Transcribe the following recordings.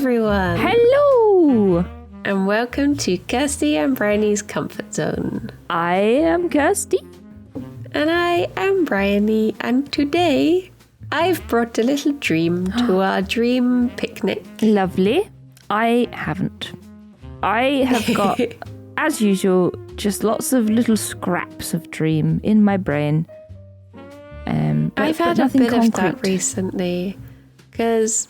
everyone. Hello! And welcome to Kirsty and Briony's Comfort Zone. I am Kirsty. And I am Briony. And today I've brought a little dream to our dream picnic. Lovely. I haven't. I have got, as usual, just lots of little scraps of dream in my brain. I've had a bit of that recently because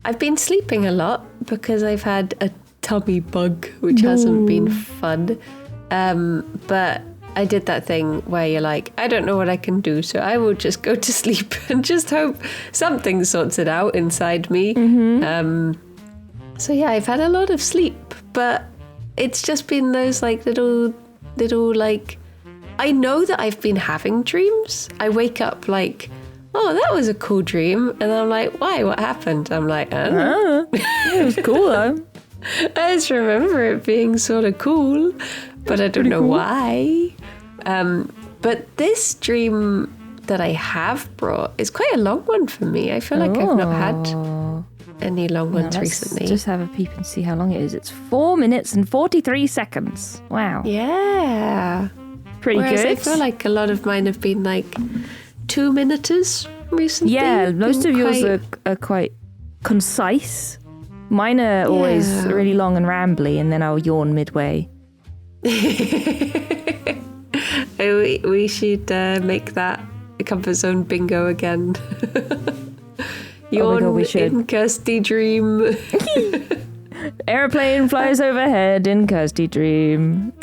I've been sleeping a lot because I've had a tummy bug, which hasn't been fun. But I did that thing where you're like, I don't know what I can do, so I will just go to sleep and just hope something sorts it out inside me. So yeah, I've had a lot of sleep, but it's just been those like little like, I know that I've been having dreams. I wake up like, oh, that was a cool dream. And I'm like, why? What happened? I'm like, I don't know. It was cool though. I just remember it being sort of cool, but I don't know why. But this dream that I have brought is quite a long one for me. I feel like I've not had any long ones recently. Let's just have a peep and see how long it is. It's 4 minutes and 43 seconds. Wow. Yeah. Pretty Whereas good. I feel like a lot of mine have been like 2 minuters recently. Yeah, most of yours are quite concise. Mine are always really long and rambly, and then I'll yawn midway. We should make that a comfort zone bingo again. Yawn we should. in Kirsty dream. Airplane flies overhead in Kirsty dream.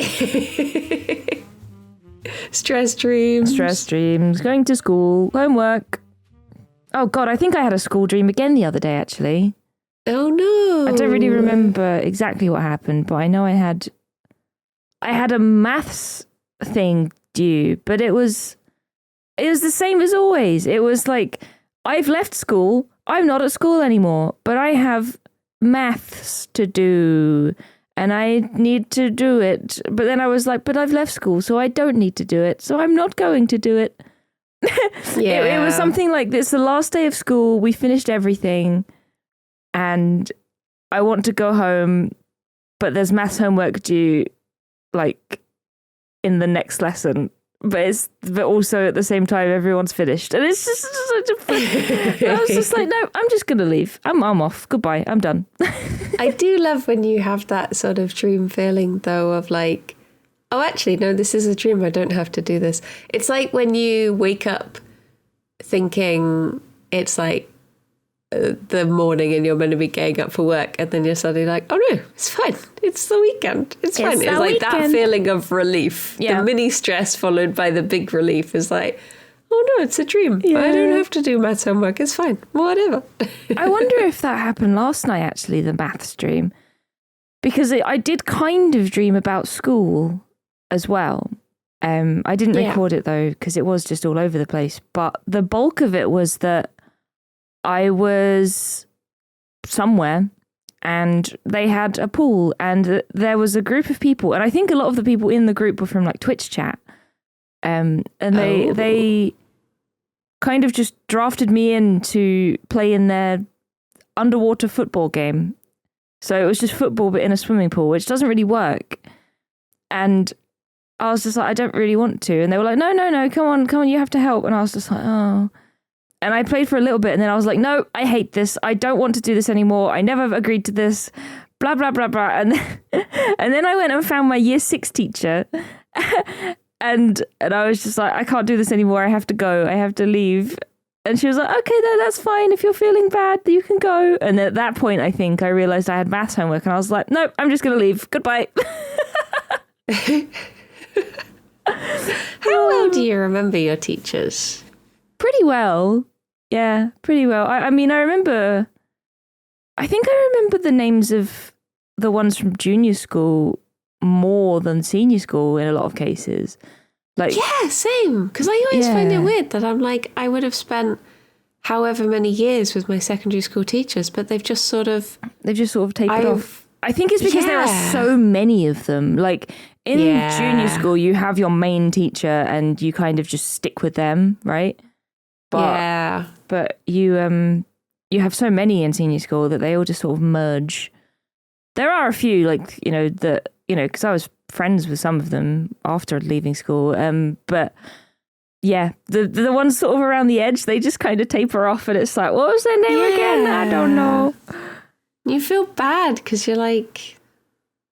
Stress dreams. Stress dreams. Going to school. Homework. Oh God, I think I had a school dream again the other day, actually. Oh no. I don't really remember exactly what happened, but I know I had a maths thing due, but it was the same as always. It was like, I've left school, I'm not at school anymore, but I have maths to do and I need to do it. But then I was like, but I've left school, so I don't need to do it, so I'm not going to do it. It was something like this. The last day of school, we finished everything and I want to go home, but there's maths homework due like in the next lesson. But also at the same time, everyone's finished. And it's just such a... I was just like, no, I'm just going to leave. I'm off. Goodbye. I'm done. I do love when you have that sort of dream feeling, though, of like, oh, actually, no, this is a dream. I don't have to do this. It's like when you wake up thinking it's like the morning and you're meant to be getting up for work, and then you're suddenly like, oh no, it's fine, it's the weekend, it's fine. It's like weekend. That feeling of relief, the mini stress followed by the big relief is like, oh no, it's a dream. I don't have to do maths homework, it's fine, whatever. I wonder if that happened last night, actually, the maths dream, because I did kind of dream about school as well. I didn't record it though because it was just all over the place, but the bulk of it was that I was somewhere and they had a pool and there was a group of people, and I think a lot of the people in the group were from like Twitch chat. And they kind of just drafted me in to play in their underwater football game. So it was just football but in a swimming pool, which doesn't really work. And I was just like, I don't really want to. And they were like, no, come on, you have to help. And I was just like, oh. And I played for a little bit and then I was like, no, I hate this. I don't want to do this anymore. I never agreed to this. Blah, blah, blah, blah. And then I went and found my year 6 teacher. and I was just like, I can't do this anymore. I have to go. I have to leave. And she was like, okay, no, that's fine. If you're feeling bad, you can go. And at that point, I think I realized I had maths homework and I was like, no, I'm just going to leave. Goodbye. How well do you remember your teachers? Pretty well. Yeah, pretty well. I mean, I think I remember the names of the ones from junior school more than senior school in a lot of cases. Like, yeah, same. Because I always find it weird that I'm like, I would have spent however many years with my secondary school teachers, but they've just sort of tapered off. I think it's because there are so many of them. Like in junior school, you have your main teacher and you kind of just stick with them, right? But you you have so many in senior school that they all just sort of merge. There are a few, like, because I was friends with some of them after leaving school. But yeah, the ones sort of around the edge, they just kind of taper off, and it's like, what was their name again? I don't know. You feel bad because you're like,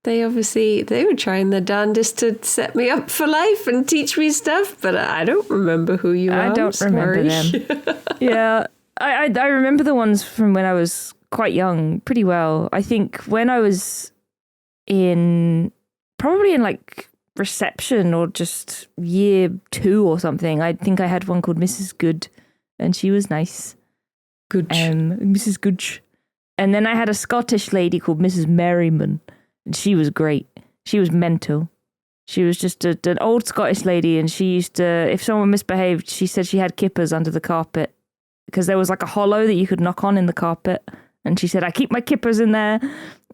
they were trying their darndest to set me up for life and teach me stuff, but I don't remember who you are. I don't remember them. Yeah, I remember the ones from when I was quite young pretty well. I think when I was probably in like reception or just year 2 or something, I think I had one called Mrs. Good, and she was nice. Good. Mrs. Gooch. And then I had a Scottish lady called Mrs. Merriman, and she was great. She was mental. She was just an old Scottish lady, and she used to, if someone misbehaved, she said she had kippers under the carpet because there was like a hollow that you could knock on in the carpet. And she said, I keep my kippers in there,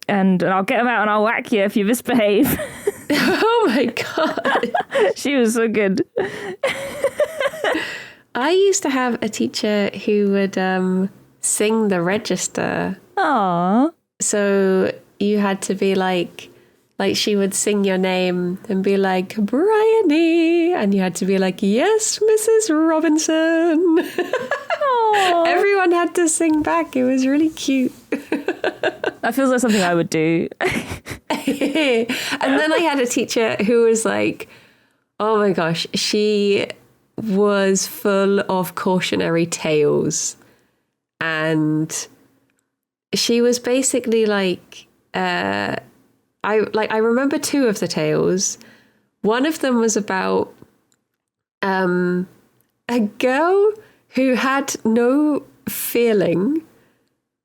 and I'll get them out and I'll whack you if you misbehave. Oh my God. She was so good. I used to have a teacher who would sing the register. Aww. So you had to be like she would sing your name and be like, Briony. And you had to be like, yes, Mrs. Robinson. Everyone had to sing back. It was really cute. That feels like something I would do. And then I had a teacher who was like, oh my gosh, she was full of cautionary tales. And she was basically like, I remember 2 of the tales. One of them was about a girl who had no feeling,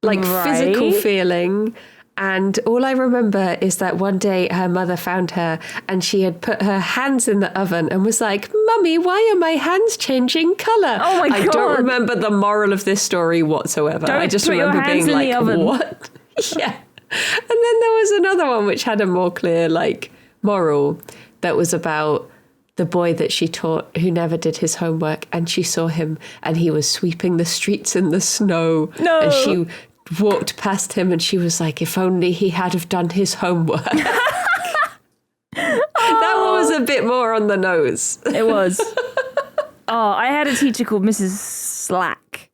like physical feeling. And all I remember is that one day her mother found her and she had put her hands in the oven and was like, Mummy, why are my hands changing colour? Oh my God. I don't remember the moral of this story whatsoever. I just remember being like, what? Yeah. And then there was another one which had a more clear, like, moral that was about the boy that she taught who never did his homework, and she saw him and he was sweeping the streets in the snow. No. And she walked past him and she was like, if only he had have done his homework. That one was a bit more on the nose. It was. I had a teacher called Mrs. Slack.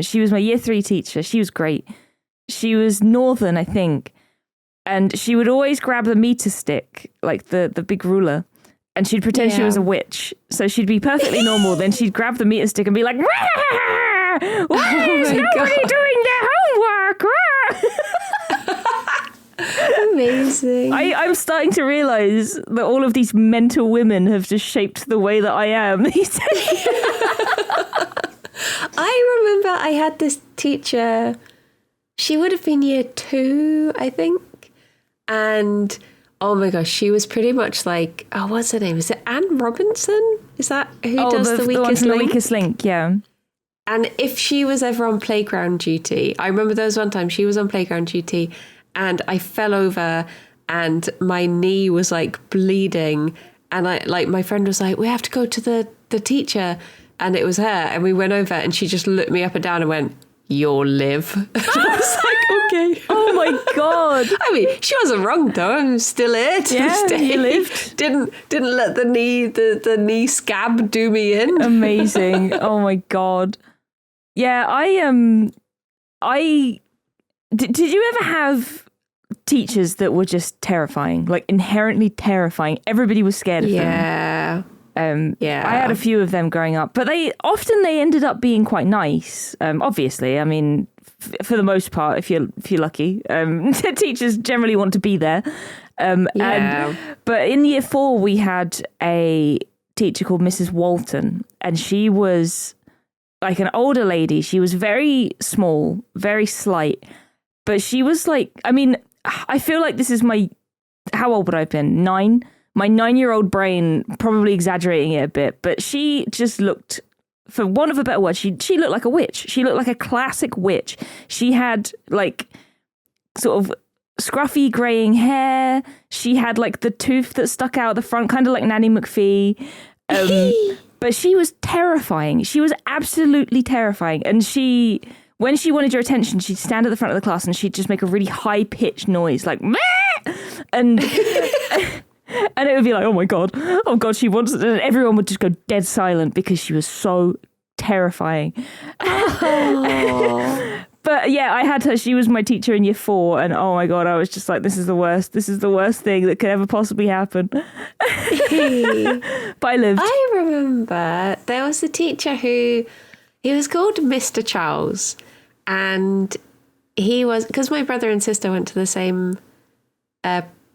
She was my year 3 teacher. She was great. She was northern, I think. And she would always grab the meter stick, like the big ruler, and she'd pretend she was a witch. So she'd be perfectly normal. Then she'd grab the meter stick and be like, why is nobody doing their homework? Amazing. I'm starting to realise that all of these mental women have just shaped the way that I am these days. I remember I had this teacher, she would have been year 2, I think. And oh my gosh, she was pretty much like, oh, what's her name? Is it Anne Robinson? Is that who does the weakest link? The weakest link, yeah. And if she was ever on playground duty, I remember there was one time she was on playground duty and I fell over and my knee was like bleeding. And my friend was like, we have to go to the teacher. And it was her. And we went over and she just looked me up and down and went, you'll live. I was like, okay. Oh my God. I mean, she wasn't wrong though. I'm still here to this day. You lived. Didn't let the knee scab do me in. Amazing. Oh my God. Yeah, did you ever have teachers that were just terrifying, like inherently terrifying? Everybody was scared of them. Yeah. I had a few of them growing up, but they ended up being quite nice. Obviously, I mean, for the most part, if you're lucky, teachers generally want to be there. But in year 4, we had a teacher called Mrs. Walton, and she was like an older lady. She was very small, very slight, but she was like, I mean, I feel like this is how old would I have been? 9? My 9-year-old brain probably exaggerating it a bit, but she just looked, for want of a better word, she looked like a witch. She looked like a classic witch. She had like sort of scruffy graying hair. She had like the tooth that stuck out the front, kind of like Nanny McPhee. But she was terrifying. She was absolutely terrifying. And when she wanted your attention, she'd stand at the front of the class and she'd just make a really high-pitched noise, like, meh! And and it would be like, oh God, she wants it. And everyone would just go dead silent because she was so terrifying. Oh. But yeah, I had her. She was my teacher in year 4, and oh my God, I was just like, this is the worst. This is the worst thing that could ever possibly happen. But I lived. I remember there was a teacher he was called Mr. Charles, and he was, because my brother and sister went to the same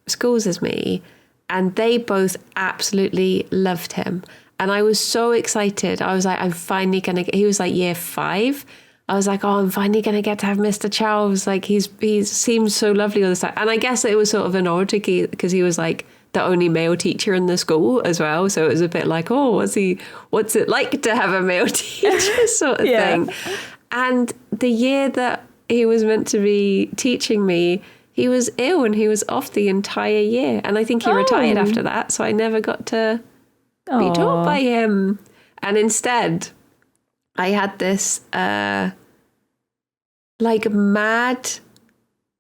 schools as me, and they both absolutely loved him. And I was so excited. I was like, I'm finally going to, he was like year 5. I was like, oh, I'm finally going to get to have Mr. Charles. Like, he seems so lovely all the time. And I guess it was sort of an oddity because he was like the only male teacher in the school as well. So it was a bit like, oh, what's it like to have a male teacher sort of thing. And the year that he was meant to be teaching me, he was ill and he was off the entire year. And I think he retired after that. So I never got to be taught by him. And instead, I had this like mad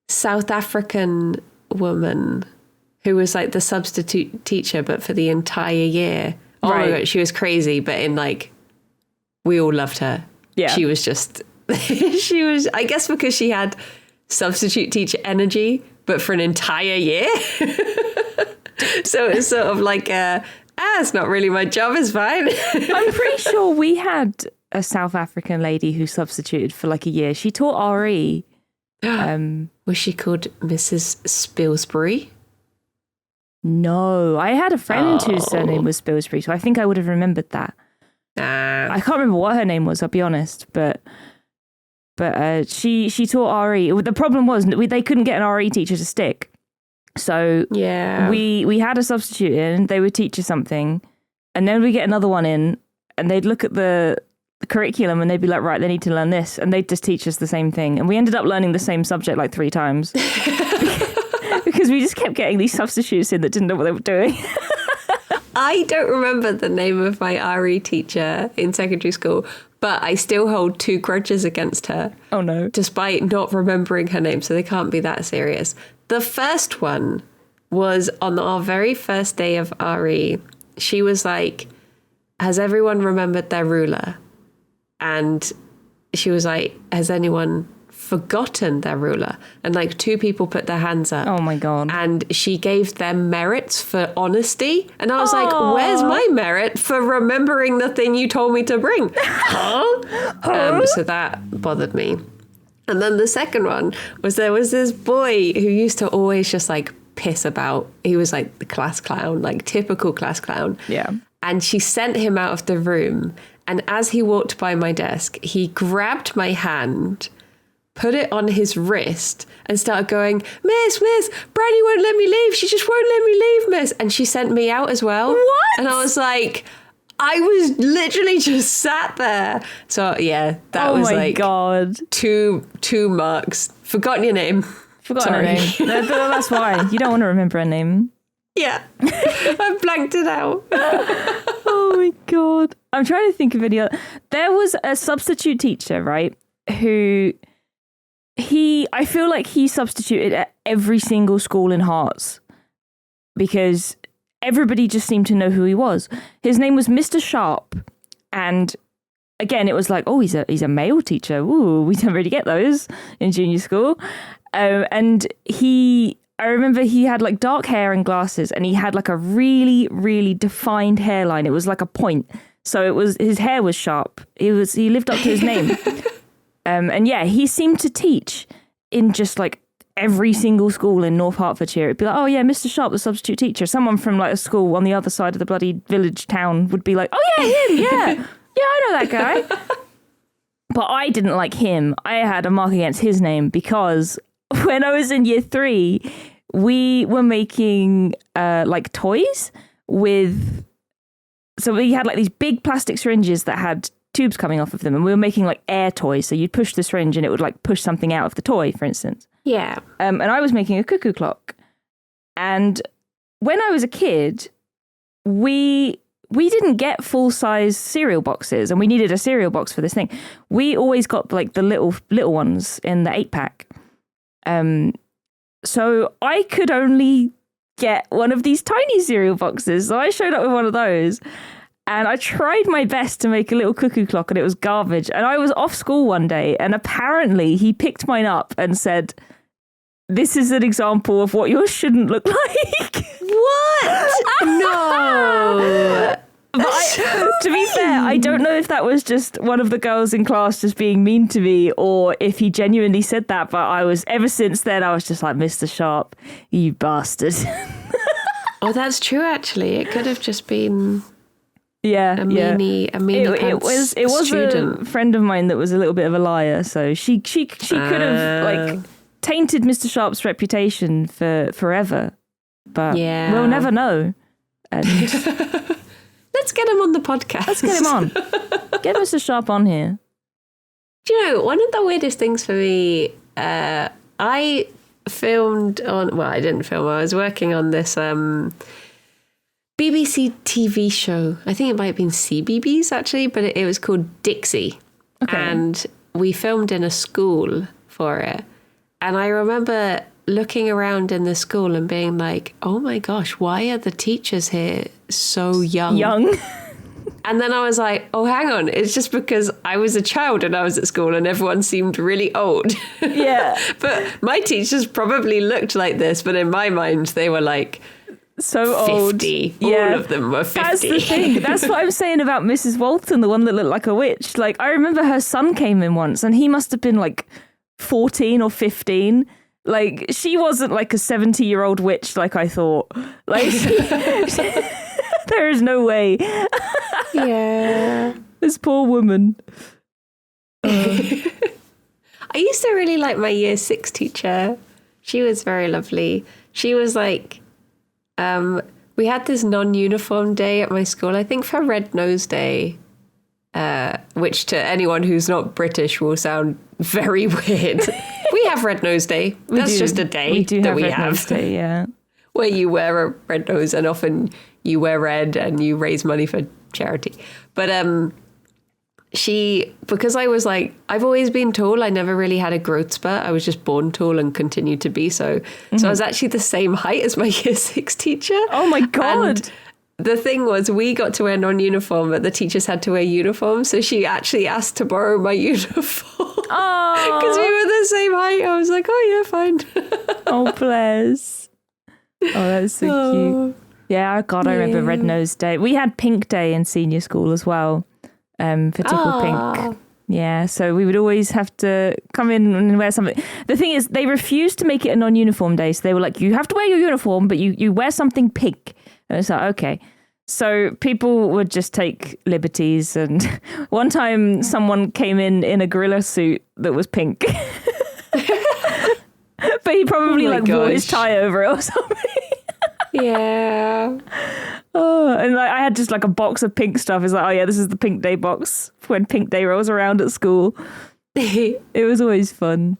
South African woman who was like the substitute teacher, but for the entire year. Oh my God, she was crazy, but in like, we all loved her. Yeah. She was just, I guess because she had substitute teacher energy, but for an entire year. So it's sort of like, it's not really my job, it's fine. I'm pretty sure we had a South African lady who substituted for like a year. She taught RE. Was she called Mrs. Spilsbury? No, I had a friend whose surname was Spilsbury, so I think I would have remembered that. I can't remember what her name was, I'll be honest, but she taught RE. The problem was they couldn't get an RE teacher to stick. So we had a substitute in, they would teach us something, and then we get another one in, and they'd look at the curriculum and they'd be like, right, they need to learn this, and they'd just teach us the same thing. And we ended up learning the same subject like 3 times because we just kept getting these substitutes in that didn't know what they were doing. I don't remember the name of my RE teacher in secondary school, but I still hold 2 grudges against her. Oh no. Despite not remembering her name, so they can't be that serious. The first one was on our very first day of RE. She was like, has everyone remembered their ruler? And she was like, has anyone forgotten their ruler? And like 2 people put their hands up. Oh my God. And she gave them merits for honesty. And I was like, where's my merit for remembering the thing you told me to bring? So that bothered me. And then the second one was there was this boy who used to always just like piss about. He was like the class clown, like typical class clown. Yeah. And she sent him out of the room. And as he walked by my desk, he grabbed my hand, put it on his wrist, and started going, Miss, Briony won't let me leave. She just won't let me leave, Miss. And she sent me out as well. What? And I was like, I was literally just sat there. So yeah, that was like God. two marks. Forgotten your name. Forgotten her name. That's why. You don't want to remember her name. Yeah. I blanked it out. Oh my God. I'm trying to think of any other. There was a substitute teacher, right, who I feel like he substituted at every single school in Hearts because everybody just seemed to know who he was. His name was Mr. Sharp. And again, it was like, oh, he's a male teacher. Ooh, we don't really get those in junior school. And I remember he had like dark hair and glasses, and he had like a really, really defined hairline. It was like a point. So his hair was sharp. He lived up to his name. And yeah, he seemed to teach in just like every single school in North Hertfordshire. It'd be like, oh yeah, Mr. Sharp, the substitute teacher. Someone from like a school on the other side of the bloody village town would be like, oh yeah, him, yeah. Yeah, I know that guy. But I didn't like him. I had a mark against his name because when I was in year 3, we were making like toys with... So we had like these big plastic syringes that had tubes coming off of them, and we were making like air toys. So you'd push the syringe and it would like push something out of the toy, for instance. Yeah. And I was making a cuckoo clock. And when I was a kid, we we didn't get full-size cereal boxes, and we needed a cereal box for this thing. We always got like the little ones in the 8-pack. So I could only get one of these tiny cereal boxes. So I showed up with one of those, and I tried my best to make a little cuckoo clock, and it was garbage. And I was off school one day, and apparently he picked mine up and said, "This is an example of what yours shouldn't look like." What? No. But to be fair, I don't know if that was just one of the girls in class just being mean to me, or if he genuinely said that. But ever since then, I was just like, Mr. Sharp, you bastard. Oh, that's true. Actually, it could have just been a meanie it was student. A friend of mine that was a little bit of a liar, so she could have like tainted Mr. Sharp's reputation for forever. But we'll never know. And let's get him on the podcast. Let's get him on. Get Mr. Sharp on here. Do you know, one of the weirdest things for me, I filmed on, well, I didn't film, I was working on this BBC TV show. I think it might have been CBeebies actually, but it was called Dixie. Okay. And we filmed in a school for it. And I remember looking around in the school and being like, oh my gosh, why are the teachers here so young? And then I was like, oh, hang on. It's just because I was a child and I was at school and everyone seemed really old. Yeah. But my teachers probably looked like this, but in my mind, they were like so 50. Old. All of them were 50. That's the thing. That's what I'm saying about Mrs. Walton, the one that looked like a witch. Like, I remember her son came in once and he must have been like 14 or 15. Like, she wasn't like a 70-year-old witch like I thought. Like, there is no way. Yeah. This poor woman. I used to really like my year 6 teacher. She was very lovely. She was like, we had this non-uniform day at my school, I think for Red Nose Day, which to anyone who's not British will sound very weird. We have Red Nose Day. That's just a day that we have. Red Nose Day, yeah. Where you wear a red nose and often you wear red and you raise money for charity. But because I was like, I've always been tall. I never really had a growth spurt. I was just born tall and continued to be so. Mm-hmm. So I was actually the same height as my year 6 teacher. Oh my God. And the thing was, we got to wear non-uniform, but the teachers had to wear uniform. So she actually asked to borrow my uniform. Oh. Because we were the same height. I was like, oh yeah, fine. Oh, bless. Oh, that's so cute. Yeah, God, I remember Red Nose Day. We had Pink Day in senior school as well, for Tickle Pink. Yeah, so we would always have to come in and wear something. The thing is, they refused to make it a non-uniform day. So they were like, you have to wear your uniform, but you wear something pink. And it's like, okay. So people would just take liberties. And one time someone came in a gorilla suit that was pink. But he probably wore his tie over it or something. Yeah. Oh, and I had just like a box of pink stuff. It's like, oh yeah, this is the Pink Day box when Pink Day rolls around at school. It was always fun.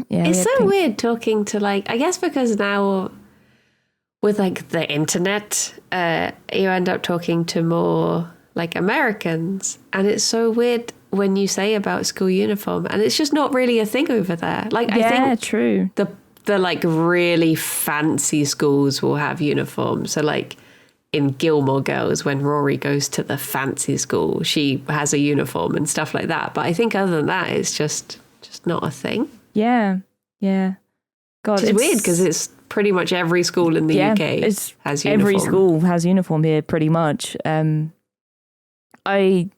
Yeah, it's so weird talking to I guess because now with like the internet, you end up talking to more like Americans, and it's so weird when you say about school uniform, and it's just not really a thing over there. Like, I think true. The like really fancy schools will have uniforms. So like in Gilmore Girls, when Rory goes to the fancy school, she has a uniform and stuff like that. But I think other than that, it's just not a thing. Yeah. Yeah. God, it's weird because it's pretty much every school in the UK has uniform. Every school has uniform here pretty much. And they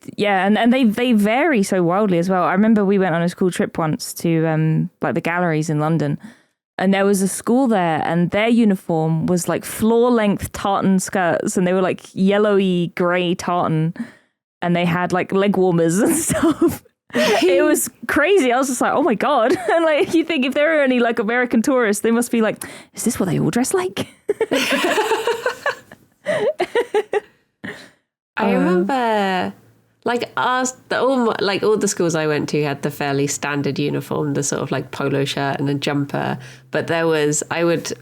vary so wildly as well. I remember we went on a school trip once to like the galleries in London, and there was a school there, and their uniform was like floor-length tartan skirts, and they were like yellowy grey tartan, and they had like leg warmers and stuff. It was crazy. I was just like, oh my God. And like, you think if there are any like American tourists, they must be like, is this what they all dress like? I remember like all the schools I went to had the fairly standard uniform, the sort of like polo shirt and a jumper. But on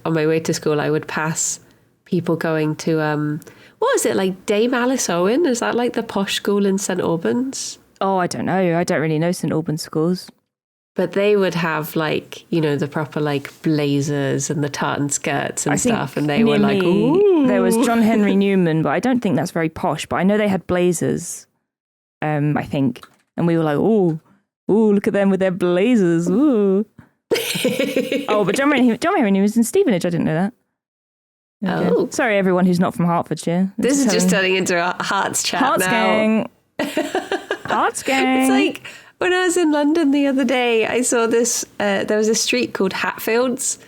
my way to school, I would pass people going to, what is it, like Dame Alice Owen? Is that like the posh school in St Albans? Oh, I don't know. I don't really know St Albans schools. But they would have like, you know, the proper like blazers and the tartan skirts and stuff. And they were like, ooh. There was John Henry Newman, but I don't think that's very posh. But I know they had blazers, I think. And we were like, ooh, look at them with their blazers. Ooh. Oh, but John Henry Newman was in Stevenage. I didn't know that. Okay. Oh. Sorry, everyone who's not from Hertfordshire. This is just turning into a Hearts chat Hearts now. Gang. Hearts Gang. It's like when I was in London the other day, I saw this, there was a street called Hatfields,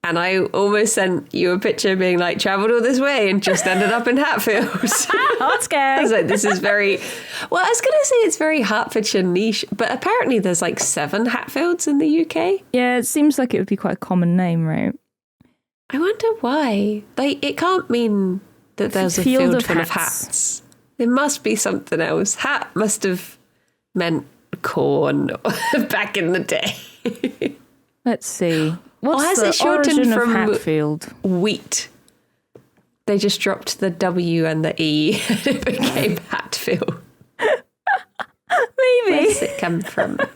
and I almost sent you a picture being like, travelled all this way and just ended up in Hatfields. Hearts Gang. I was like, this is very, well, I was going to say it's very Hertfordshire niche, but apparently there's like 7 Hatfields in the UK. Yeah, it seems like it would be quite a common name, right? I wonder why. Like, it can't mean that there's a field full of hats. There must be something else. Hat must have meant corn back in the day. Let's see. What's has the it shortened origin from of Hatfield? Wheat? They just dropped the W and the E and it became Hatfield. Maybe. Where does it come from? Well,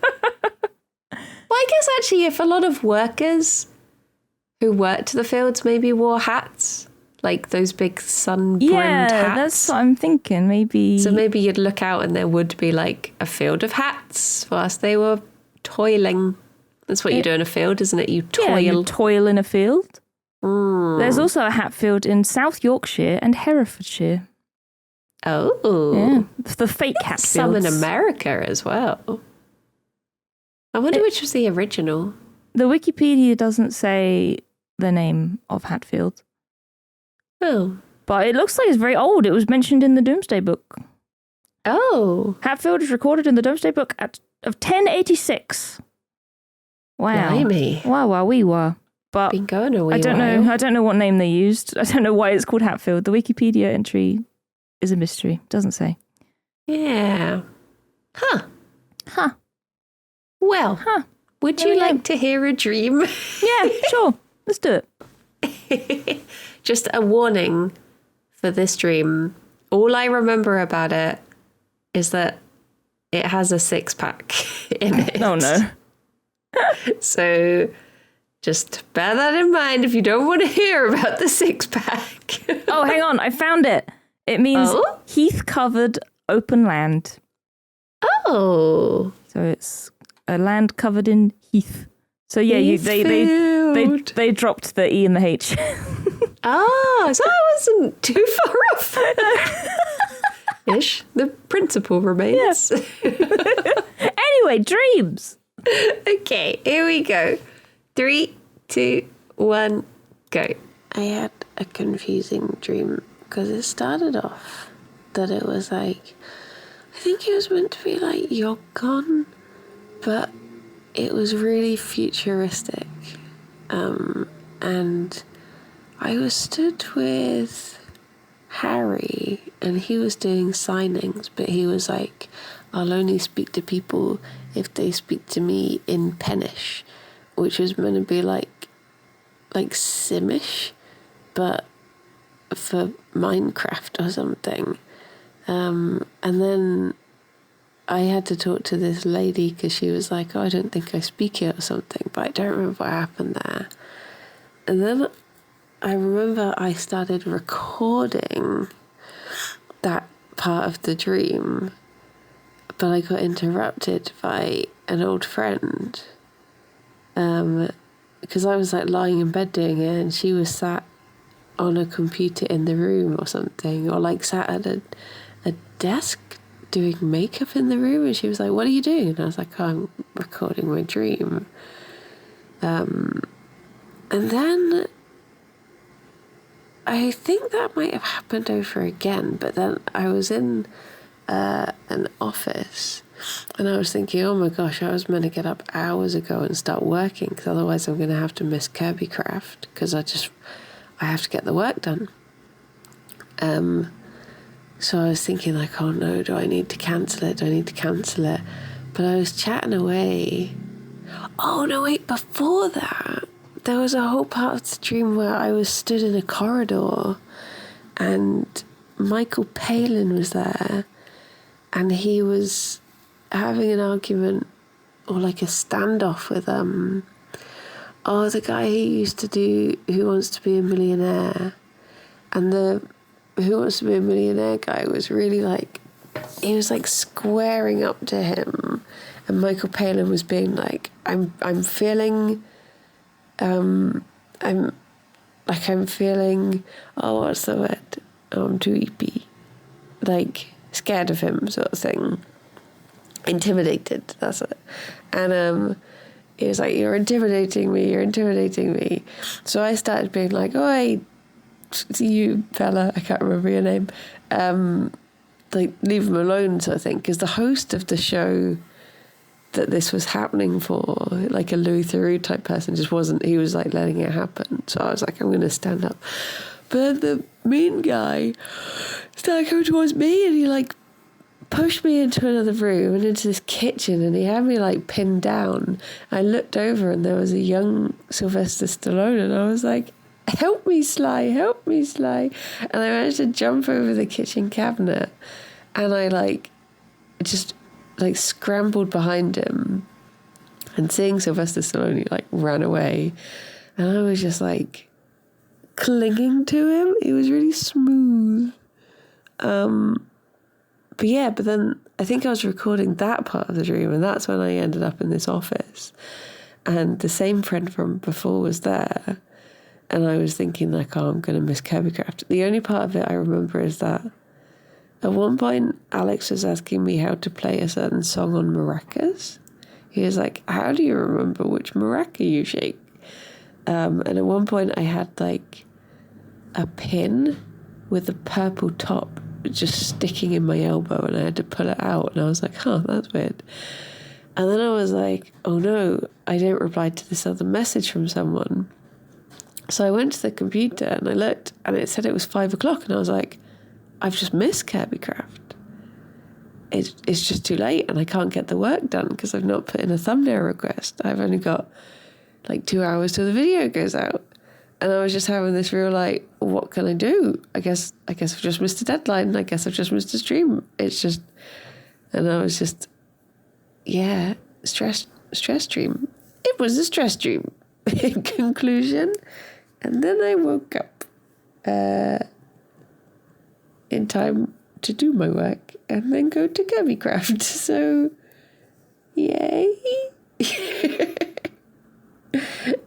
I guess actually if a lot of workers who worked the fields maybe wore hats, like those big sun-brimmed hats. Yeah, that's what I'm thinking. Maybe. So maybe you'd look out and there would be like a field of hats whilst they were toiling. That's what you do in a field, isn't it? You toil. Yeah, you toil in a field. There's also a Hatfield in South Yorkshire and Herefordshire. Oh. Yeah, the fake Hatfields. Some in America as well. I wonder which was the original. The Wikipedia doesn't say the name of Hatfield. Oh. But it looks like it's very old. It was mentioned in the Domesday Book. Oh. Hatfield is recorded in the Domesday Book of 1086. Wow. Blimey. Wow, we were. But been going a wee I don't while. know. I don't know what name they used. I don't know why it's called Hatfield. The Wikipedia entry is a mystery. It doesn't say. Yeah. Huh. Well. Would There you we go. like to hear a dream? Yeah, sure. Let's do it. Just a warning for this dream. All I remember about it is that it has a 6-pack in it. Oh, no. So just bear that in mind if you don't want to hear about the 6-pack. Oh, hang on. I found it. It means heath-covered open land. Oh. So it's a land covered in heath. So yeah, they dropped the E and the H. So I wasn't too far off. Ish. The principle remains. Yeah. Anyway, dreams. Okay, here we go. 3, 2, 1, go. I had a confusing dream because it started off that it was like, I think it was meant to be like you're gone, but it was really futuristic. And I was stood with Harry and he was doing signings, but he was like, I'll only speak to people if they speak to me in Pennish, which was meant to be like Simish, but for Minecraft or something. And then I had to talk to this lady because she was like, oh, I don't think I speak it or something, but I don't remember what happened there. And then I remember I started recording that part of the dream, but I got interrupted by an old friend because I was like lying in bed doing it and she was sat on a computer in the room or something, or like sat at a desk doing makeup in the room, and she was like, what are you doing? And I was like, oh, I'm recording my dream. And then I think that might have happened over again, but then I was in an office and I was thinking, oh my gosh, I was meant to get up hours ago and start working because otherwise I'm going to have to miss Kirby Craft because I have to get the work done. So I was thinking like, oh no, do I need to cancel it? But I was chatting away. Oh no, wait, before that, there was a whole part of the dream where I was stood in a corridor and Michael Palin was there, and he was having an argument or like a standoff with the guy who used to do Who Wants to Be a Millionaire, and the Who Wants to Be a Millionaire guy was really like, he was like squaring up to him, and Michael Palin was being like, I'm feeling, oh, what's the word? I'm too eepy. Like, scared of him sort of thing. Intimidated, that's it. And he was like, you're intimidating me. So I started being like, oh, hey, you fella, I can't remember your name. Like, leave him alone sort of thing. Because the host of the show that this was happening for, like a Louis Theroux type person, just wasn't, he was like letting it happen. So I was like, I'm going to stand up. But the mean guy started coming towards me, and he like pushed me into another room and into this kitchen, and he had me like pinned down. I looked over and there was a young Sylvester Stallone, and I was like, help me, Sly. And I managed to jump over the kitchen cabinet, and I like just like scrambled behind him, and seeing Sylvester Stallone, he like ran away, and I was just like clinging to him. It was really smooth. But then I think I was recording that part of the dream, and that's when I ended up in this office, and the same friend from before was there, and I was thinking like, oh, I'm going to miss Kirbycraft. The only part of it I remember is that at one point Alex was asking me how to play a certain song on maracas. He was like, how do you remember which maraca you shake? And at one point I had like a pin with a purple top just sticking in my elbow, and I had to pull it out, and I was like, that's weird. And then I was like, oh no, I didn't reply to this other message from someone. So I went to the computer and I looked, and it said it was 5:00, and I was like, I've just missed Kirbycraft. It's just too late, and I can't get the work done because I've not put in a thumbnail request. I've only got like 2 hours till the video goes out. And I was just having this real like, what can I do? I guess I've just missed a deadline. I guess I've just missed a stream. It's just, and I was just, yeah, stress stream. It was a stress stream in conclusion. And then I woke up in time to do my work and then go to Kirbycraft. So, yay.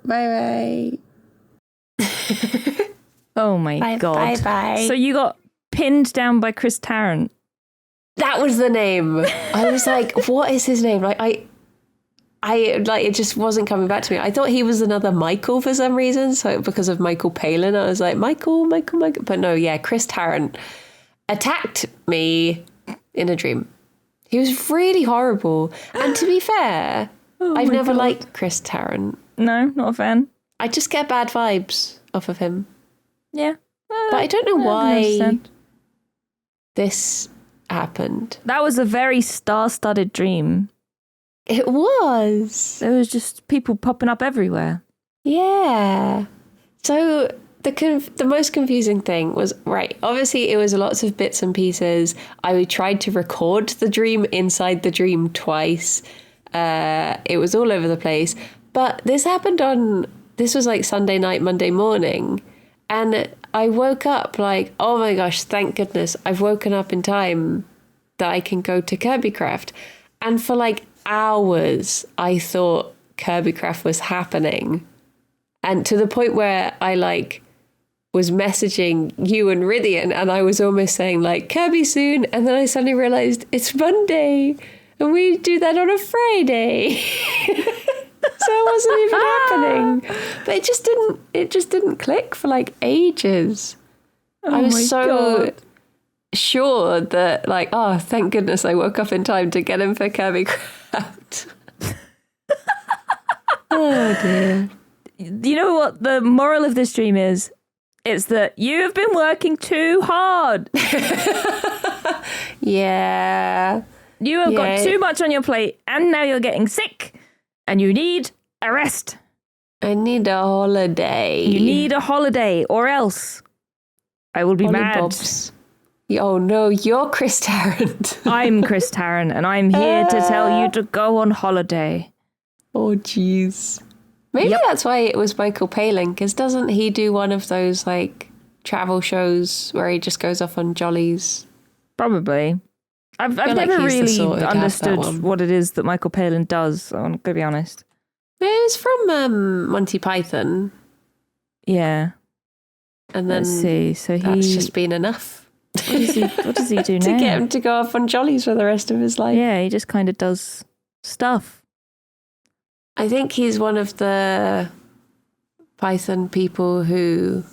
Bye-bye. Oh my God. Bye. So you got pinned down by Chris Tarrant. That was the name. I was like, what is his name? Like I like, it just wasn't coming back to me. I thought he was another Michael for some reason. So because of Michael Palin, I was like, Michael. But no, yeah, Chris Tarrant attacked me in a dream. He was really horrible. And to be fair, I've never liked Chris Tarrant. No, not a fan. I just get bad vibes off of him. Yeah. But I don't know why this happened. That was a very star-studded dream. It was. There was just people popping up everywhere. Yeah. So the most confusing thing was, right, obviously it was lots of bits and pieces. I tried to record the dream inside the dream twice. It was all over the place. But this was like Sunday night, Monday morning. And I woke up like, oh my gosh, thank goodness I've woken up in time that I can go to Kirbycraft. And for like hours, I thought Kirbycraft was happening. And to the point where I like was messaging you and Rydian, and I was almost saying like, Kirby soon. And then I suddenly realized it's Monday and we do that on a Friday. So it wasn't even happening. But it just didn't click for like ages. I was so sure that like, oh, thank goodness I woke up in time to get in for Kirbycraft. Oh dear. You know what the moral of this dream is? It's that you have been working too hard. Yeah. You have got too much on your plate, and now you're getting sick. And you need a rest. I need a holiday. You need a holiday, or else I will be mad. Bobs. Oh no, you're Chris Tarrant. I'm Chris Tarrant, and I'm here to tell you to go on holiday. Oh, jeez. Maybe that's why it was Michael Palin, because doesn't he do one of those, like, travel shows where he just goes off on jollies? Probably. I've never really understood what it is that Michael Palin does, I'm going to be honest. It was from Monty Python. Yeah. And then let's see. So that's just been enough. What does he do now? To get him to go off on jollies for the rest of his life. Yeah, he just kind of does stuff. I think he's one of the Python people who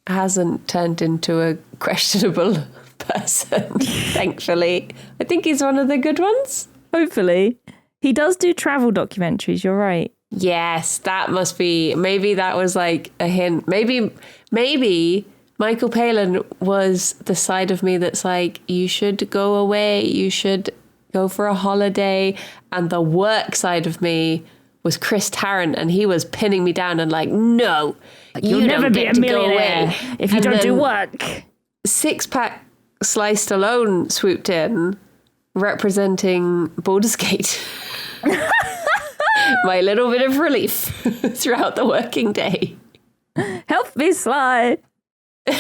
hasn't turned into a questionable person, thankfully. I think he's one of the good ones. Hopefully. He does do travel documentaries, you're right. Yes, that must be, maybe that was like a hint. Maybe Michael Palin was the side of me that's like, you should go away, you should go for a holiday. And the work side of me was Chris Tarrant, and he was pinning me down and like, no, you'll never be a millionaire if you don't do work. Six-pack Sly Stallone swooped in, representing Baldur's Gate. My little bit of relief throughout the working day. Help me, Sly. I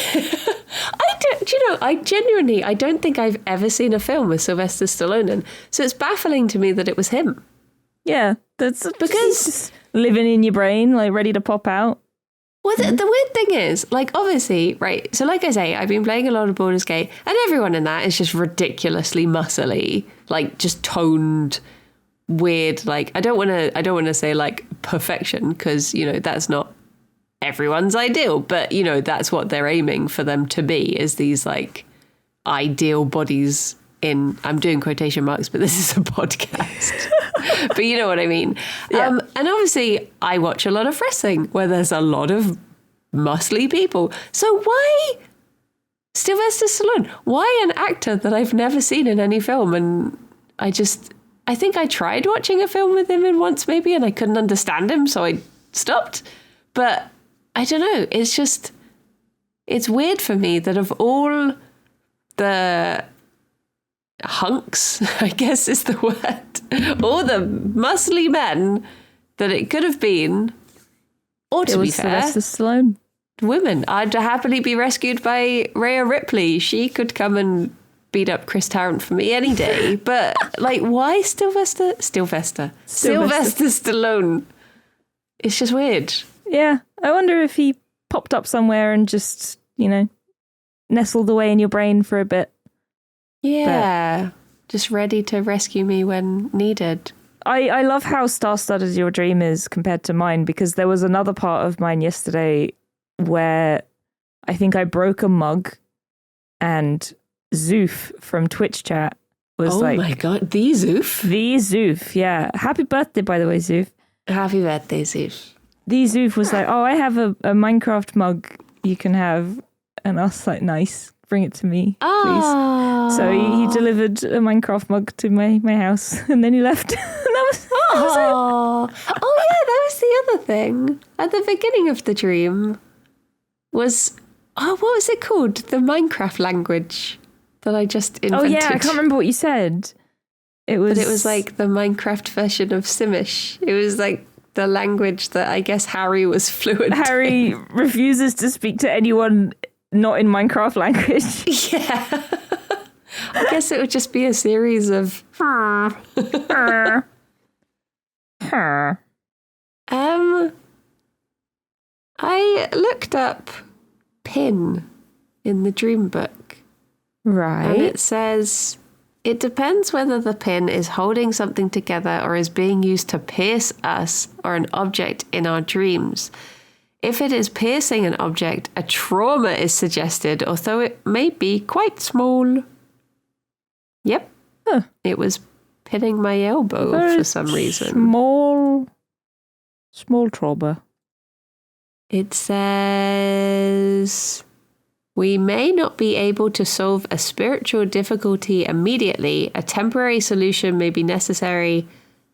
don't think I've ever seen a film with Sylvester Stallone in. So it's baffling to me that it was him. Yeah, that's because living in your brain, like ready to pop out. Well, the weird thing is, like, obviously, right, so like I say, I've been playing a lot of Baldur's Gate, and everyone in that is just ridiculously muscly, like, just toned, weird, like, I don't want to say, like, perfection, because, you know, that's not everyone's ideal, but, you know, that's what they're aiming for them to be, is these, like, ideal bodies in, I'm doing quotation marks, but this is a podcast. But you know what I mean. Yeah. And obviously I watch a lot of wrestling where there's a lot of muscly people. So why Sylvester Stallone? Why an actor that I've never seen in any film? And I think I tried watching a film with him in once maybe, and I couldn't understand him, so I stopped. But I don't know. It's weird for me that of all the hunks, I guess is the word, all the muscly men that it could have been, or to be fair, Sylvester Stallone. Women. I'd happily be rescued by Rhea Ripley. She could come and beat up Chris Tarrant for me any day. But like, why Sylvester Stallone? It's just weird. Yeah, I wonder if he popped up somewhere and just, you know, nestled away in your brain for a bit. Yeah, just ready to rescue me when needed. I love how star-studded your dream is compared to mine, because there was another part of mine yesterday where I think I broke a mug, and Zoof from Twitch chat was like... Oh my God, the Zoof? The Zoof, yeah. Happy birthday, by the way, Zoof. Happy birthday, Zoof. The Zoof was like, oh, I have a Minecraft mug you can have. And I was like, nice, bring it to me, please. So he delivered a Minecraft mug to my house, and then he left. And that was Oh yeah, that was the other thing. At the beginning of the dream was, what was it called? The Minecraft language that I just invented. Oh yeah, I can't remember what you said. But it was like the Minecraft version of Simish. It was like the language that I guess Harry was fluent Harry in. refuses to speak to anyone not in Minecraft language. Yeah. I guess it would just be a series of I looked up pin in the dream book. Right. And it says, it depends whether the pin is holding something together or is being used to pierce us or an object in our dreams. If it is piercing an object, a trauma is suggested, although it may be quite small. Yep. Huh. It was pinning my elbow for some reason. Small trauma. It says, we may not be able to solve a spiritual difficulty immediately. A temporary solution may be necessary,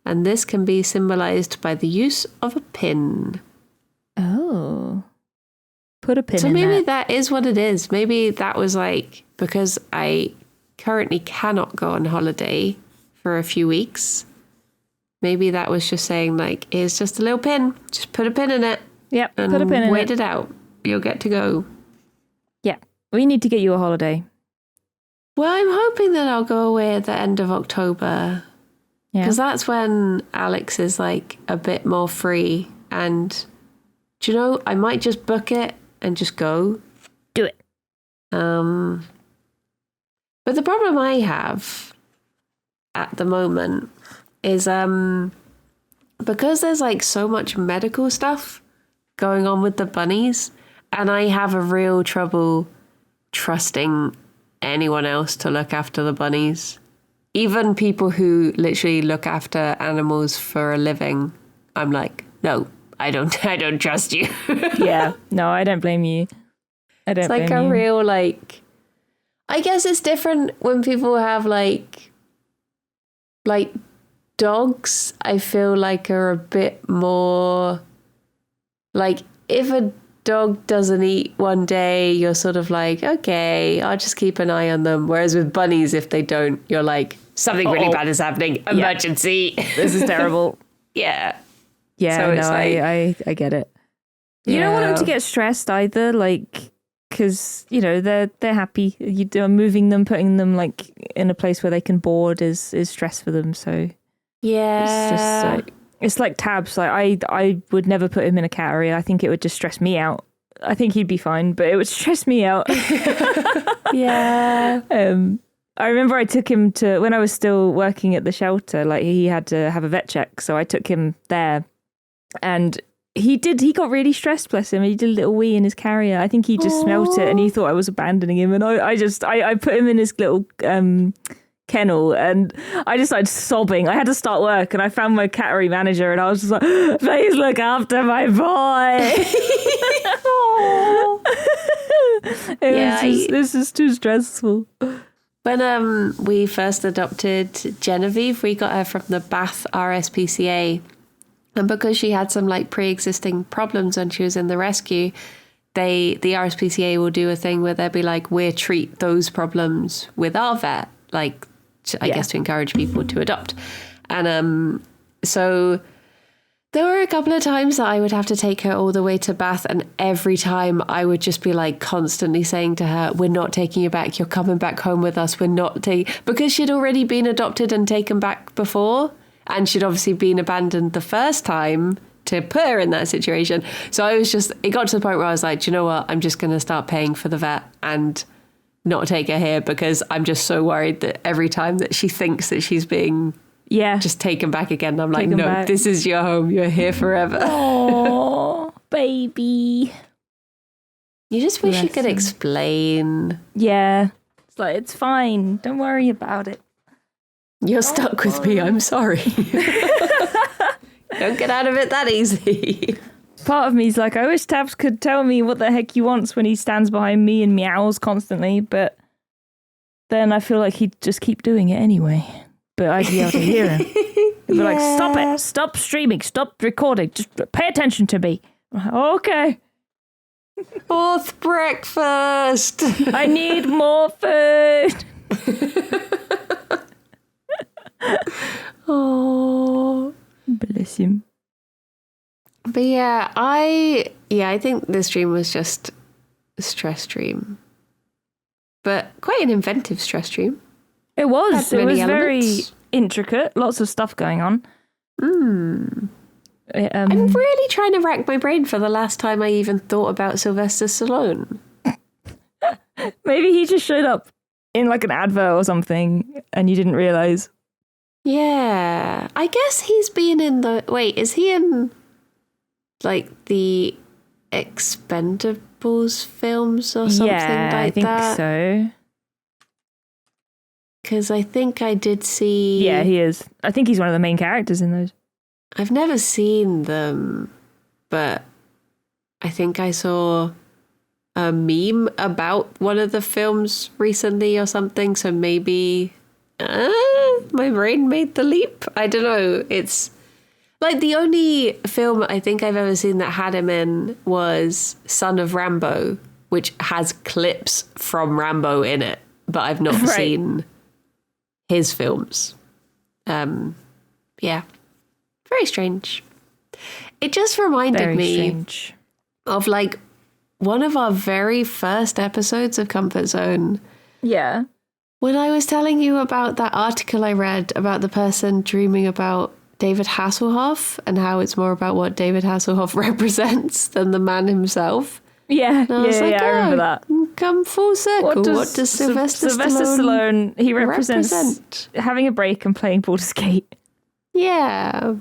and this can be symbolized by the use of a pin. Oh. Put a pin in So maybe that is what it is. Maybe that was like, because I currently cannot go on holiday for a few weeks, maybe that was just saying, like, here's just a little pin. Just put a pin in it. Yep, put a pin in it. Wait it out. You'll get to go. Yeah, we need to get you a holiday. Well, I'm hoping that I'll go away at the end of October. Yeah. Because that's when Alex is, like, a bit more free. And, do you know, I might just book it and just go. Do it. But the problem I have at the moment is because there's, like, so much medical stuff going on with the bunnies, and I have a real trouble trusting anyone else to look after the bunnies. Even people who literally look after animals for a living, I'm like, no, I don't trust you. Yeah, no, I don't blame you. It's like a real, like, I guess it's different when people have like dogs. I feel like are a bit more like, if a dog doesn't eat one day, you're sort of like, okay, I'll just keep an eye on them. Whereas with bunnies, if they don't, you're like, something really bad is happening. Emergency. Yeah. This is terrible. Yeah. Yeah, so no, I get it. You don't want them to get stressed either, like, because, you know, they're happy. You're moving them, putting them, like, in a place where they can board is stress for them. So yeah, it's just like, it's like Tabs. Like I would never put him in a cat area. I think it would just stress me out. I think he'd be fine, but it would stress me out. Yeah. I remember I took him to, when I was still working at the shelter, like he had to have a vet check. So I took him there, and he got really stressed, bless him. He did a little wee in his carrier. I think he just smelt it and he thought I was abandoning him. And I put him in his little kennel, and I just started sobbing. I had to start work, and I found my cattery manager, and I was just like, please look after my boy. This is too stressful. When we first adopted Genevieve, we got her from the Bath RSPCA, and because she had some like pre-existing problems when she was in the rescue, the RSPCA will do a thing where they'll be like, we'll treat those problems with our vet, like, I guess to encourage people to adopt. And so there were a couple of times that I would have to take her all the way to Bath, and every time I would just be like constantly saying to her, we're not taking you back, you're coming back home with us, we're not taking, because she'd already been adopted and taken back before, and she'd obviously been abandoned the first time to put her in that situation. So it got to the point where I was like, do you know what, I'm just going to start paying for the vet and not take her here, because I'm just so worried that every time that she thinks that she's being just taken back again, I'm like, no, back. This is your home, you're here forever. Oh, baby. You just wish you could explain. Yeah, it's like, it's fine, don't worry about it. You're stuck with me, I'm sorry. Don't get out of it that easy. Part of me is like, I wish Tabs could tell me what the heck he wants when he stands behind me and meows constantly, but then I feel like he'd just keep doing it anyway. But I'd be able to hear him. He'd be like, stop it, stop streaming, stop recording, just pay attention to me. Okay. Fourth breakfast. I need more food. Oh, bless him. But yeah, I think this dream was just a stress dream, but quite an inventive stress dream. It was. It was very intricate. Lots of stuff going on. I'm really trying to rack my brain for the last time I even thought about Sylvester Stallone. Maybe he just showed up in like an advert or something and you didn't realise. Yeah. I guess he's been in the... Wait, is he in like the Expendables films or something like that? Yeah, I think so. Because I think I did see... Yeah, he is. I think he's one of the main characters in those. I've never seen them, but I think I saw a meme about one of the films recently or something, so maybe my brain made the leap. I don't know. It's like the only film I think I've ever seen that had him in was Son of Rambo, which has clips from Rambo in it. but I've not seen his films. Yeah, very strange. It just reminded me of like one of our very first episodes of Comfort Zone. Yeah. When I was telling you about that article I read about the person dreaming about David Hasselhoff and how it's more about what David Hasselhoff represents than the man himself. Yeah, I remember that. Come full circle. What does Sylvester Stallone he represent having a break and playing Baldur's Gate. Yeah.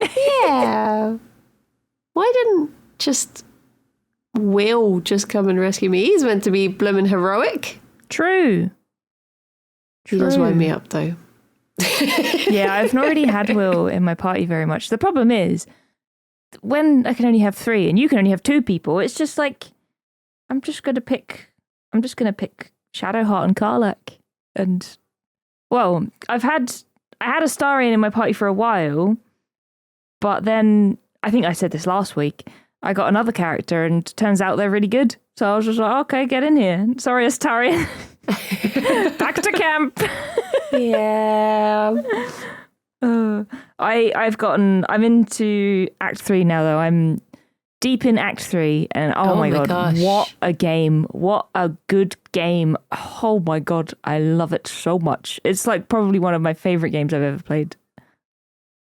Yeah. Why didn't just Will just come and rescue me? He's meant to be bloomin' heroic. True. He does wind me up, though. Yeah, I've not really had Will in my party very much. The problem is, when I can only have 3 and you can only have 2 people, it's just like, I'm just gonna pick Shadowheart and Karlach. And, well, I had Astarion in my party for a while, but then, I think I said this last week, I got another character and turns out they're really good. So I was just like, okay, get in here. Sorry, Astarion. Back to camp. Yeah. I'm into Act 3 now, though. I'm deep in Act 3, and oh my God, gosh. What a game. What a good game. Oh my God, I love it so much. It's like probably one of my favorite games I've ever played.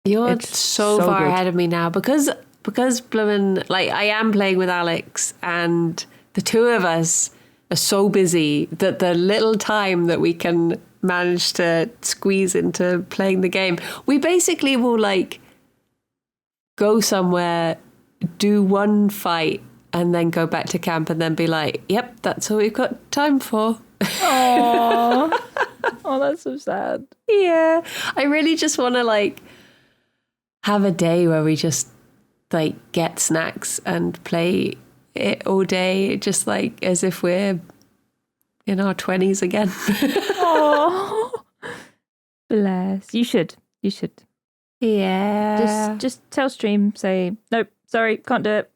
You're so far ahead of me now because bloomin', like, I am playing with Alex, and the two of us are so busy that the little time that we can manage to squeeze into playing the game, we basically will like go somewhere, do one fight, and then go back to camp and then be like, yep, that's all we've got time for. Aww. Oh, that's so sad. Yeah. I really just want to like have a day where we just like get snacks and play it all day, just like as if we're in our 20s again. Oh, bless. You should. Yeah. Just tell stream, say, nope, sorry, can't do it.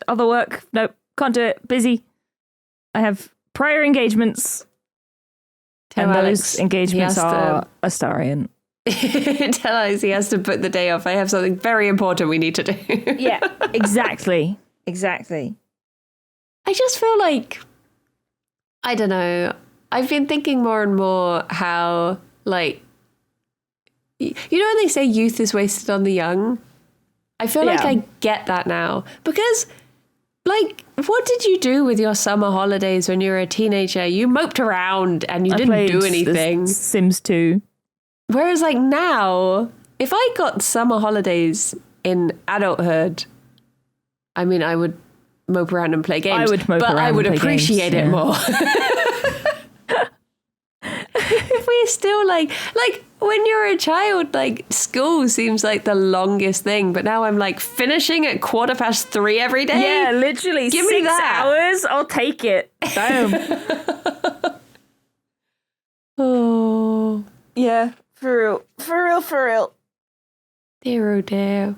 Other work, nope, can't do it. Busy. I have prior engagements. Tell and Alex those engagements are Astarion. Tell Alex he has to put the day off. I have something very important we need to do. Yeah, exactly. I just feel like, I don't know, I've been thinking more and more how, like, you know when they say youth is wasted on the young? I feel like I get that now. Because, like, what did you do with your summer holidays when you were a teenager? You moped around and you didn't do anything. Sims 2. Whereas, like, now, if I got summer holidays in adulthood, I mean, I would mope around and play games. I would appreciate it more. If we're still like when you're a child, like school seems like the longest thing, but now I'm like finishing at 3:15 every day. Yeah, literally. Give me 6 hours, I'll take it. Boom. Oh. Yeah, for real. Dear oh dear.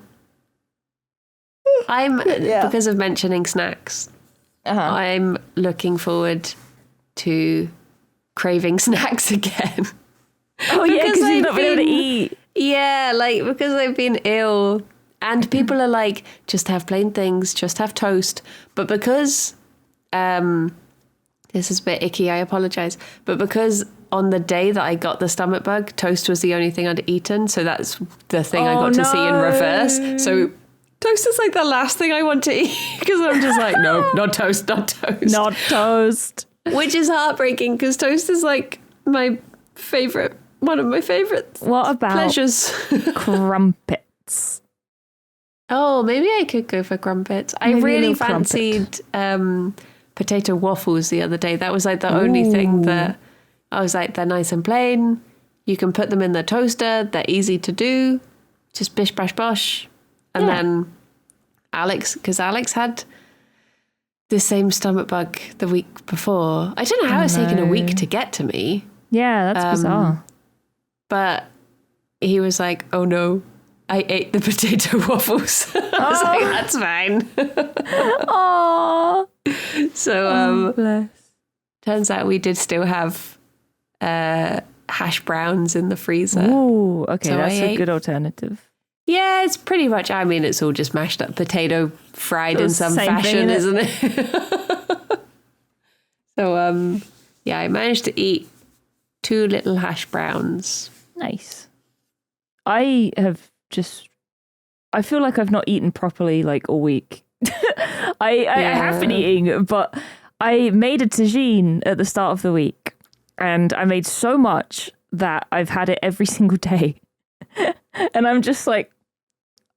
I'm because of mentioning snacks. I'm looking forward to craving snacks again. Oh yeah, because you've not been able to eat. Yeah, like because I've been ill, and people are like, just have plain things, just have toast. But because this is a bit icky, I apologize. But because on the day that I got the stomach bug, toast was the only thing I'd eaten, so that's the thing I got to see in reverse. So toast is like the last thing I want to eat because I'm just like, no, not toast. Not toast. Which is heartbreaking because toast is like one of my favorites. What about pleasures? Crumpets? Oh, maybe I could go for crumpets. I really fancied potato waffles the other day. That was like the only thing that I was like, they're nice and plain. You can put them in the toaster. They're easy to do. Just bish, bash, bosh. And then Alex had the same stomach bug the week before. I don't know how it's taken a week to get to me. Yeah, that's bizarre. But he was like, oh no, I ate the potato waffles. I was like, that's fine. Aww. So, bless. turns out we did still have hash browns in the freezer. Ooh, okay, so that's a good alternative. Yeah, it's pretty much, I mean, it's all just mashed up potato fried in some fashion, isn't it? So, yeah, I managed to eat 2 little hash browns. Nice. I feel like I've not eaten properly like all week. I have been eating, but I made a tagine at the start of the week, and I made so much that I've had it every single day. And I'm just like,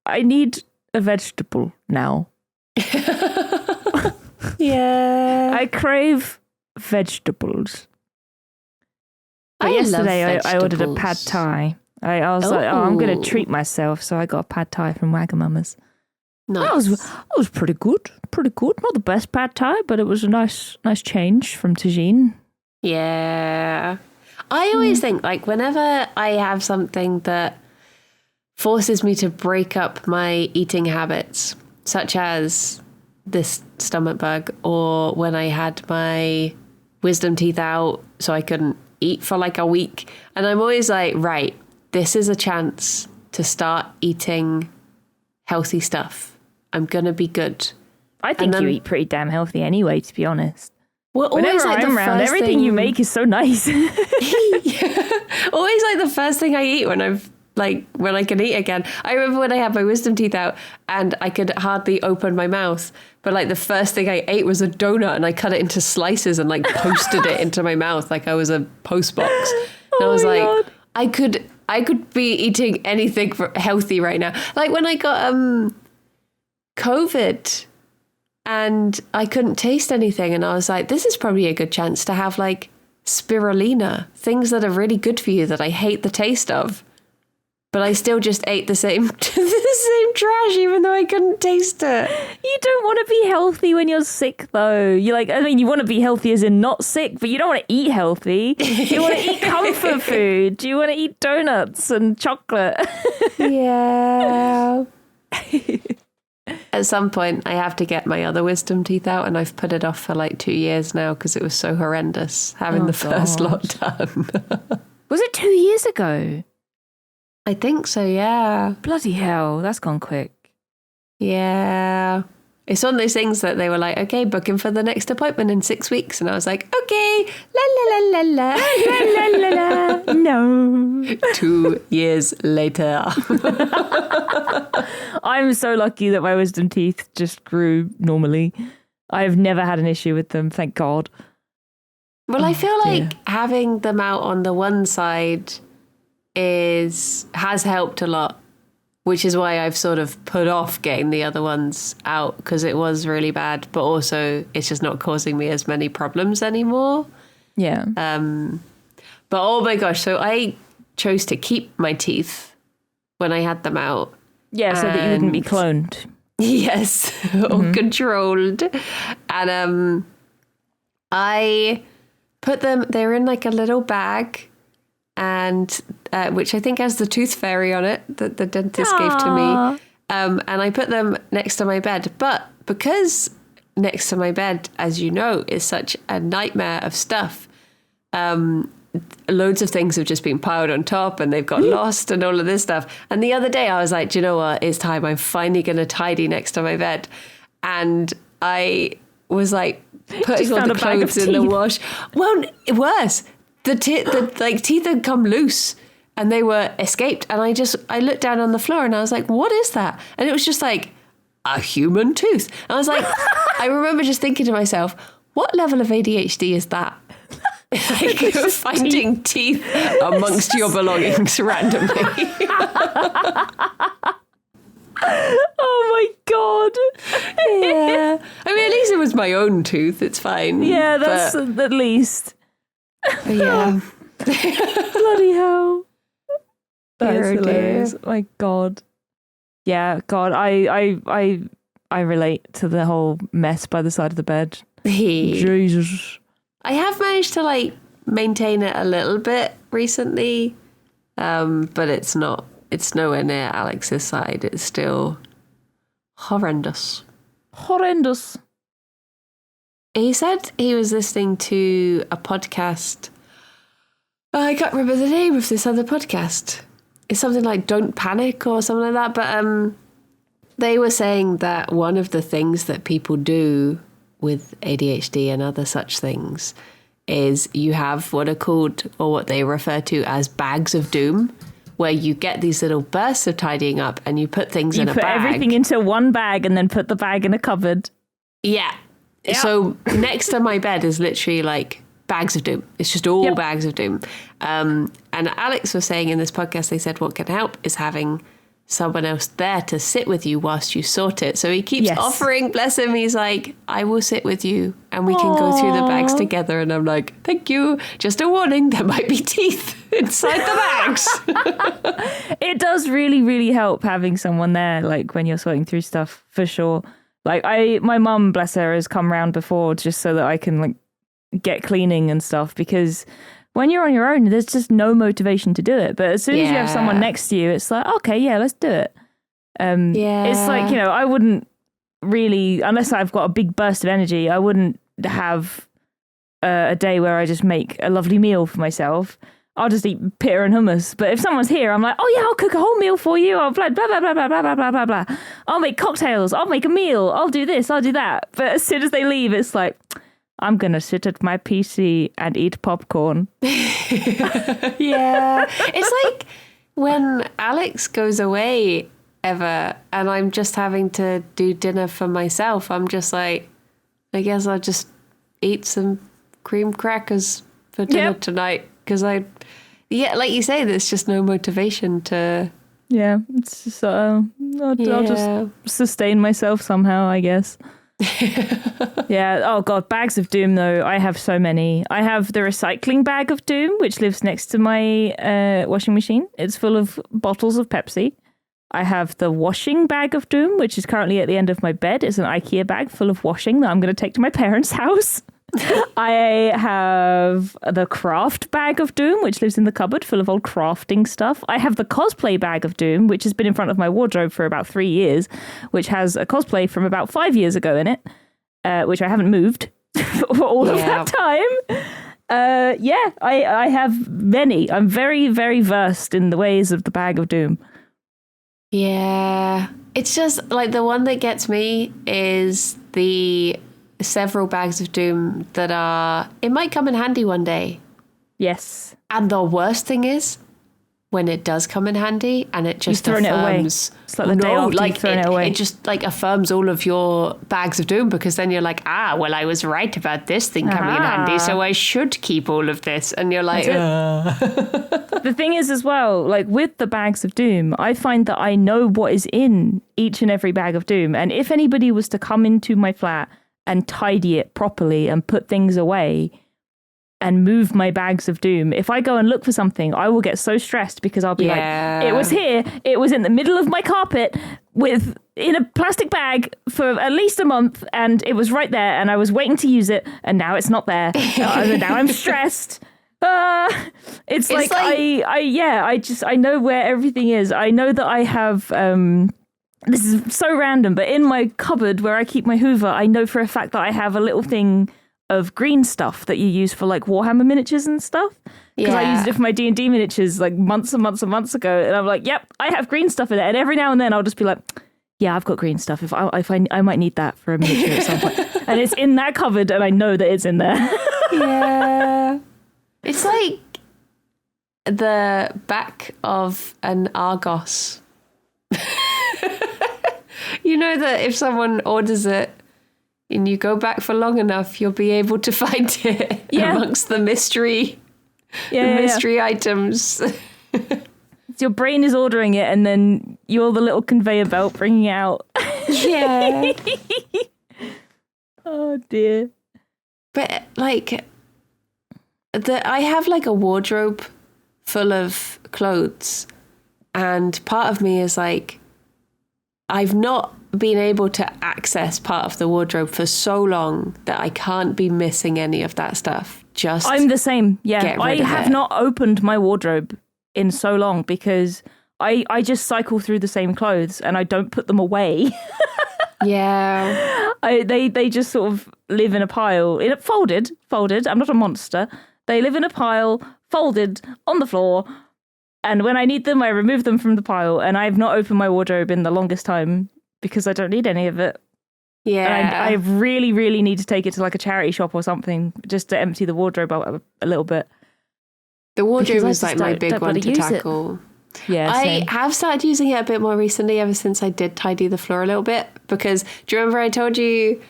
I need a vegetable now. Yeah. I crave vegetables. But yesterday I ordered a pad thai. I was like, I'm going to treat myself, so I got a pad thai from Wagamama's. Nice. That was pretty good. Pretty good. Not the best pad thai, but it was a nice change from tagine. Yeah. I always think, like, whenever I have something that forces me to break up my eating habits, such as this stomach bug, or when I had my wisdom teeth out so I couldn't eat for like a week, and I'm always like, right, this is a chance to start eating healthy stuff. I'm gonna be good. I think you eat pretty damn healthy anyway, to be honest. Well, whenever I'm around, everything you make is so nice. Yeah. Always like the first thing I eat when I can eat again. I remember when I had my wisdom teeth out and I could hardly open my mouth, but like the first thing I ate was a donut, and I cut it into slices and like posted it into my mouth like I was a post box. And I was like, God. I could be eating anything healthy right now. Like when I got COVID and I couldn't taste anything, and I was like, this is probably a good chance to have like spirulina, things that are really good for you that I hate the taste of. But I still just ate the same trash, even though I couldn't taste it. You don't want to be healthy when you're sick, though. You want to be healthy as in not sick, but you don't want to eat healthy. You want to eat comfort food. You want to eat donuts and chocolate. Yeah. At some point, I have to get my other wisdom teeth out, and I've put it off for like 2 years now because it was so horrendous having the first lot done. Was it 2 years ago? I think so, yeah. Bloody hell, that's gone quick. Yeah. It's one of those things that they were like, okay, book him for the next appointment in 6 weeks. And I was like, okay, la la la la la, la la la. No. 2 years later. I'm so lucky that my wisdom teeth just grew normally. I've never had an issue with them, thank God. Well, I feel like having them out on the one side has helped a lot, which is why I've sort of put off getting the other ones out, because it was really bad, but also it's just not causing me as many problems anymore. Yeah. But oh my gosh, so I chose to keep my teeth when I had them out. Yeah, so that you wouldn't be cloned. Yes, or controlled. And I put them, they're in like a little bag, and which I think has the tooth fairy on it that the dentist gave to me. And I put them next to my bed. But because next to my bed, as you know, is such a nightmare of stuff, loads of things have just been piled on top and they've got lost and all of this stuff. And the other day I was like, do you know what? It's time. I'm finally going to tidy next to my bed. And I was like putting all the clothes in the wash. Well, worse. The teeth had come loose and they were escaped. And I looked down on the floor and I was like, what is that? And it was just like a human tooth. And I was like, I remember just thinking to myself, what level of ADHD is that? Like you're finding teeth amongst your belongings randomly. Oh my God. Yeah. I mean, at least it was my own tooth. It's fine. Yeah, that's at least. Yeah. Bloody hell. That's hilarious. Oh my God. Yeah, God, I relate to the whole mess by the side of the bed. Jesus. I have managed to like maintain it a little bit recently, but it's nowhere near Alex's side. It's still horrendous. Horrendous. he said he was listening to a podcast. I can't remember the name of this other podcast. It's something like Don't Panic or something like that. But they were saying that one of the things that people do with ADHD and other such things is you have what are called, or what they refer to as bags of doom, where you get these little bursts of tidying up and you put things in a bag. You put everything into one bag and then put the bag in a cupboard. Yeah. Yep. So next to my bed is literally like bags of doom. It's just all bags of doom. And Alex was saying in this podcast, they said what can help is having someone else there to sit with you whilst you sort it. So he keeps offering, bless him, he's like, I will sit with you and we can go through the bags together. And I'm like, thank you. Just a warning, there might be teeth inside the bags. It does really, really help having someone there, like when you're sorting through stuff, for sure. Like my mum, bless her, has come round before just so that I can like get cleaning and stuff, because when you're on your own, there's just no motivation to do it. But as soon as you have someone next to you, it's like, okay, yeah, let's do it. It's like, I wouldn't really, unless I've got a big burst of energy, I wouldn't have a day where I just make a lovely meal for myself. I'll just eat pita and hummus. But if someone's here, I'm like, oh yeah, I'll cook a whole meal for you. I'll blah, blah, blah, blah, blah, blah, blah, blah, blah. I'll make cocktails. I'll make a meal. I'll do this. I'll do that. But as soon as they leave, it's like, I'm going to sit at my PC and eat popcorn. Yeah. It's like when Alex goes away ever and I'm just having to do dinner for myself, I'm just like, I guess I'll just eat some cream crackers for dinner tonight. Because like you say, there's just no motivation to... Yeah, it's just, I'll just sustain myself somehow, I guess. Yeah. Oh God, bags of doom though. I have so many. I have the recycling bag of doom, which lives next to my washing machine. It's full of bottles of Pepsi. I have the washing bag of doom, which is currently at the end of my bed. It's an IKEA bag full of washing that I'm going to take to my parents' house. I have the craft bag of doom, which lives in the cupboard full of old crafting stuff. I have the cosplay bag of doom, which has been in front of my wardrobe for about 3 years, which has a cosplay from about 5 years ago in it, which I haven't moved for all of that time. I have many. I'm very, very versed in the ways of the bag of doom. Yeah. It's just like the one that gets me is the several bags of doom that it might come in handy one day. Yes. And the worst thing is when it does come in handy and it just affirms. It away. It's like the day after you've thrown it away. It just like affirms all of your bags of doom, because then you're like, well, I was right about this thing coming in handy, so I should keep all of this. And you're like, The thing is as well, like with the bags of doom, I find that I know what is in each and every bag of doom. And if anybody was to come into my flat and tidy it properly and put things away and move my bags of doom, if I go and look for something, I will get so stressed because I'll be like, it was here, it was in the middle of my carpet in a plastic bag for at least a month, and it was right there and I was waiting to use it and now it's not there. Now I'm stressed. It's like I know where everything is. I know that I have this is so random, but in my cupboard where I keep my Hoover, I know for a fact that I have a little thing of green stuff that you use for like Warhammer miniatures and stuff. Because I used it for my D&D miniatures like months and months and months ago. And I'm like, yep, I have green stuff in it. And every now and then I'll just be like, yeah, I've got green stuff. If I might need that for a miniature at some point. And it's in that cupboard and I know that it's in there. Yeah. It's like the back of an Argos. You know that if someone orders it and you go back for long enough, you'll be able to find it amongst the mystery items. Your brain is ordering it and then you're the little conveyor belt bringing it out. Yeah. Oh, dear. But, like, I have, like, a wardrobe full of clothes, and part of me is like, I've not been able to access part of the wardrobe for so long that I can't be missing any of that stuff. I'm the same. Yeah, I have not opened my wardrobe in so long because I just cycle through the same clothes and I don't put them away. Yeah. They just sort of live in a pile, folded. I'm not a monster. They live in a pile, folded on the floor. And when I need them, I remove them from the pile. And I've not opened my wardrobe in the longest time because I don't need any of it. Yeah. And I really, really need to take it to like a charity shop or something just to empty the wardrobe out a little bit. The wardrobe is like my big one to tackle. Yeah, I have started using it a bit more recently ever since I did tidy the floor a little bit. Because do you remember I told you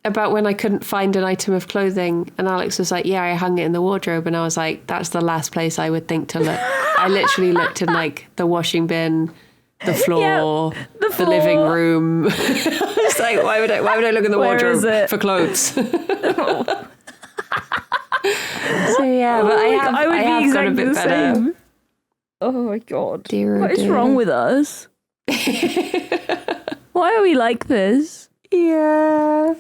about when I couldn't find an item of clothing and Alex was like, yeah, I hung it in the wardrobe, and I was like, that's the last place I would think to look. I literally looked in like the washing bin, the floor, the living room. I was like, why would I look in the wardrobe for clothes? So yeah, but I have got a bit better. Same. Oh my God. What is wrong with us? Why are we like this? Yeah.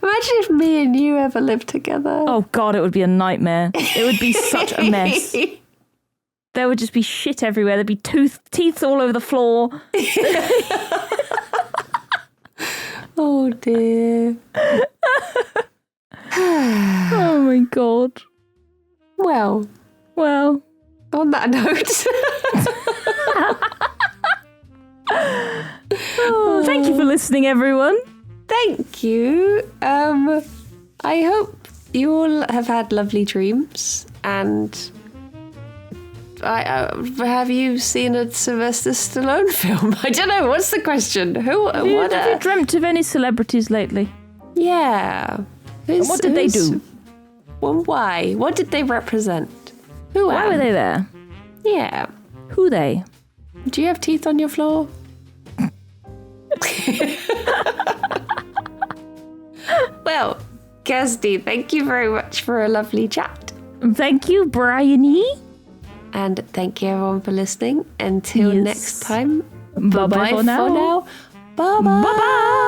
Imagine if me and you ever lived together. Oh God, it would be a nightmare. It would be such a mess. There would just be shit everywhere. There'd be teeth all over the floor. Oh dear. Oh my God. Well. On that note. Thank you for listening, everyone. Thank you. I hope you all have had lovely dreams. And have you seen a Sylvester Stallone film? I don't know. What's the question? Have you dreamt of any celebrities lately? Yeah. And what did they do? Well, why? What did they represent? Why were they there? Yeah. Who they? Do you have teeth on your floor? Well, Kirsty, thank you very much for a lovely chat. Thank you, Briony. And thank you everyone for listening. Until next time, bye-bye for now. Bye-bye.